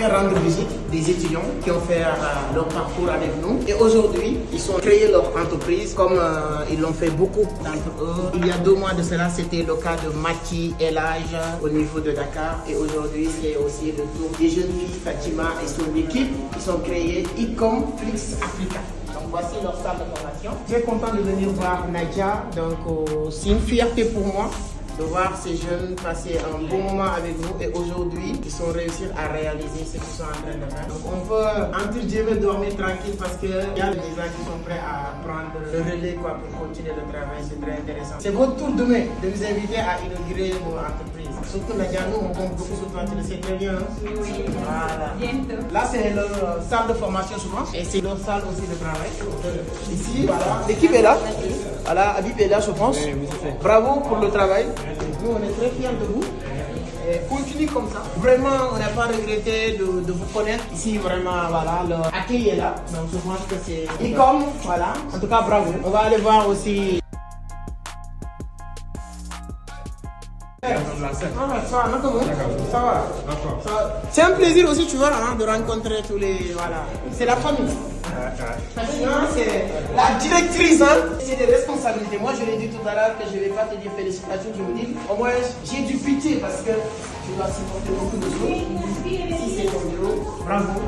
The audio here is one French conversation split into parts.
vient rendre visite des étudiants qui ont fait leur parcours avec nous. Et aujourd'hui, ils ont créé leur entreprise comme ils l'ont fait beaucoup d'entre eux. Il y a 2 mois de cela, c'était le cas de Mati et Elage au niveau de Dakar. Et aujourd'hui, c'est aussi le tour des jeunes filles, Fatima et son équipe, qui sont créées Ecom Flix Africa. Donc voici leur salle de formation. Je suis content de venir voir Nadia. Donc c'est une fierté pour moi de voir ces jeunes passer un bon moment avec nous et aujourd'hui ils sont réussir à réaliser ce qu'ils sont en train de faire. Donc on peut entre guillemets dormir tranquille parce qu'il y a des gens qui sont prêts à prendre le relais pour continuer le travail, c'est très intéressant. C'est votre tour demain de vous inviter à inaugurer mon entreprise. Surtout Nadia, nous on compte beaucoup sur toi, tu le sais très bien. Oui, voilà. Bientôt. Là c'est leur salle de formation souvent et c'est leur salle aussi de travail. Ici, voilà, l'équipe est là. Voilà, Habib est là je pense. Bravo pour le travail. Nous, on est très fiers de vous. Et continue comme ça. Vraiment, on n'a pas regretté de vous connaître. Ici, vraiment, voilà, l'accueil est là. Donc, je pense que c'est... Et comme, voilà, en tout cas, bravo. On va aller voir aussi... Ça va. C'est un plaisir aussi, tu vois, hein, de rencontrer tous les... Voilà. C'est la famille. C'est la directrice, hein. C'est des responsabilités. Moi, je l'ai dit tout à l'heure que je ne vais pas te dire félicitations, je vous dis, au moins, j'ai du pitié parce que tu dois supporter beaucoup de choses. Si c'est ton bureau, bravo.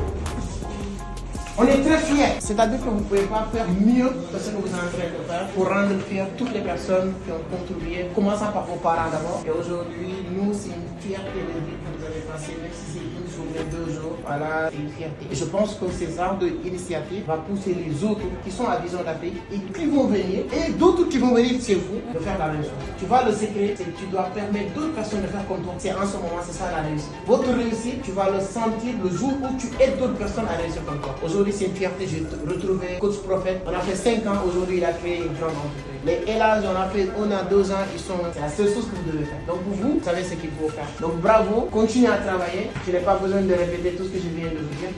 On est très fiers. C'est-à-dire que vous ne pouvez pas faire mieux que ce que vous êtes en train de faire pour rendre fiers toutes les personnes qui ont contribué, commençant par vos parents d'abord. Et aujourd'hui, nous, c'est une fierté de vie que vous avez passé, même si c'est une journée, 2 jours. Voilà, c'est une fierté. Et je pense que ces genres d'initiative va pousser les autres qui sont à Vision d'Afrique et qui vont venir, et d'autres qui vont venir chez vous, de faire la même chose. Tu vois, le secret, c'est que tu dois permettre d'autres personnes de faire comme toi. C'est en ce moment, c'est ça la réussite. Votre réussite, tu vas le sentir le jour où tu aides d'autres personnes à réussir comme toi. Aujourd'hui, c'est une fierté, j'ai retrouvé Coach Prophète. On a fait 5 ans, aujourd'hui il a créé une grande entreprise. Les Elage, on a 2 ans, c'est la seule chose que vous devez faire. Donc pour vous, vous savez ce qu'il faut faire. Donc bravo, continuez à travailler. Je n'ai pas besoin de répéter tout ce que je viens de vous dire.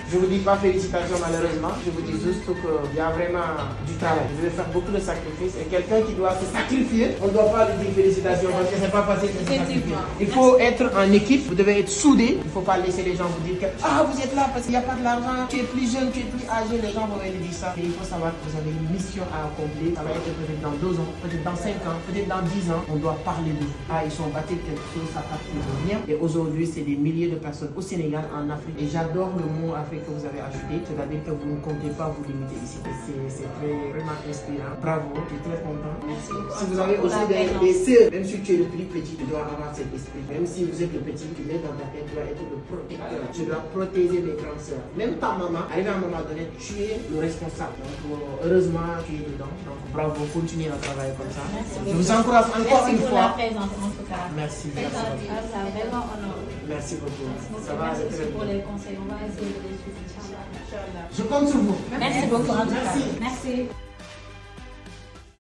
Je ne vous dis pas félicitations malheureusement, je vous dis juste qu'il y a vraiment du travail. Vous devez faire beaucoup de sacrifices et quelqu'un qui doit se sacrifier, on ne doit pas lui dire félicitations parce que ce n'est pas facile de se sacrifier. Il faut être en équipe, vous devez être soudés. Il ne faut pas laisser les gens vous dire que vous êtes là parce qu'il n'y a pas de l'argent, tu es plus jeune, tu es plus âgé, les gens vont venir dire ça. Et il faut savoir que vous avez une mission à accomplir. Ça va être peut-être dans 2 ans, peut-être dans 5 ans, peut-être dans 10 ans. On doit parler de vous. Ils sont battus quelque chose, ça part de rien. Et aujourd'hui, c'est des milliers de personnes au Sénégal, en Afrique. Et j'adore le mot Afrique que vous avez ajouté. C'est-à-dire que vous ne comptez pas vous limiter ici. C'est vraiment inspirant. Bravo, je suis très content. Merci. Si vous avez aussi des sœurs, même si tu es le plus petit, tu dois avoir cet esprit. Même si vous êtes le petit, tu mets dans ta tête, tu dois être le protecteur. Tu dois protéger mes grandes sœurs. Même ta maman, arrivé à un moment donné, tu es le responsable. Donc, heureusement, tu es dedans. Donc, bravo, continuez à travailler comme ça. Merci. Je vous encourage encore une fois. Merci pour la présence, en tout cas. Merci. Vraiment honoré. Merci beaucoup. Ça va Merci aller très aussi pour bien. les conseils. On va essayer de les suivre, Inch'Allah. Je compte sur vous. Merci beaucoup, en tout cas. Merci. Merci.